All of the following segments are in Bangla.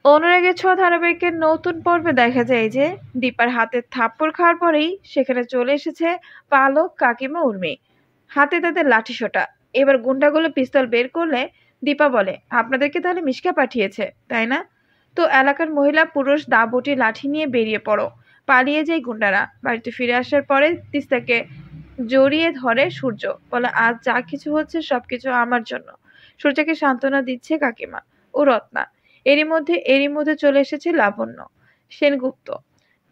অনুরাগের ছোঁয়া ধারাবাহিকের নতুন পর্বে দেখা যায় যে দীপার হাতে থাপ্পড় খাওয়ার পরেই সেখানে চলে এসেছে পালক, কাকিমা, উর্মি। হাতে তাদের লাঠিসোঁটা। এবার গুন্ডাগুলো পিস্তল বের করলে দীপা বলে, আপনাদেরকে তাহলে মিশকা পাঠিয়েছে, তাই না? তো এলাকার মহিলা পুরুষ দাবটি লাঠি নিয়ে বেরিয়ে পড়ো। পালিয়ে যায় গুন্ডারা। বাড়িতে ফিরে আসার পরে তিস্তাকে জড়িয়ে ধরে সূর্য। বলে, আজ যা কিছু হচ্ছে সবকিছু আমার জন্য। সূর্যকে সান্ত্বনা দিচ্ছে কাকিমা ও রত্না। এরই মধ্যে চলে এসেছে লাবণ্য, সেনগুপ্ত।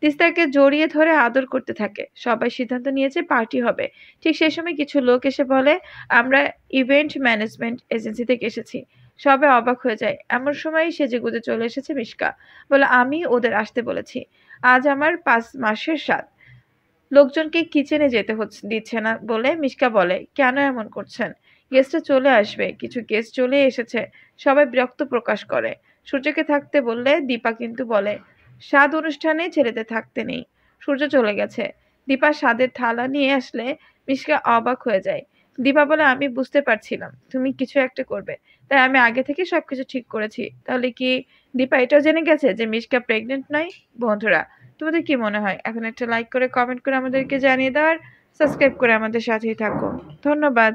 তিস্তাকে জড়িয়ে ধরে আদর করতে থাকে। সবাই সিদ্ধান্ত নিয়েছে পার্টি হবে। ঠিক সেই সময় কিছু লোক এসে বলে, আমরা ইভেন্ট ম্যানেজমেন্ট এজেন্সি থেকে এসেছি। সবাই অবাক হয়ে যায়। এমন সময় সেজেগুজে চলে এসেছে মিশকা। বলে, আমি ওদের আসতে বলেছি। আজ আমার 5 মাসের সাধ। লোকজনকে কিচেনে যেতে দিচ্ছে না বলে মিশকা বলে, কেন এমন করছেন? গেস্টরা চলে আসবে। কিছু গেস্ট চলে এসেছে। সবাই বিরক্ত প্রকাশ করে। সূর্যকে থাকতে বললে দীপা কিন্তু বলে, স্বাদ অনুষ্ঠানে ছেলেদের থাকতে নেই। সূর্য চলে গেছে। দীপা স্বাদের থালা নিয়ে আসলে মিশকা অবাক হয়ে যায়। দীপা বলে, আমি বুঝতে পারছিলাম তুমি কিছু একটা করবে, তাই আমি আগে থেকে সবকিছু ঠিক করেছি। তাহলে কি দীপা এটাও জেনে গেছে যে মিশকা প্রেগনেন্ট নয়? বন্ধুরা, তোমাদের কি মনে হয়? এখন একটা লাইক করে কমেন্ট করে আমাদেরকে জানিয়ে দাও, আর সাবস্ক্রাইব করে আমাদের সাথেই থাকো। ধন্যবাদ।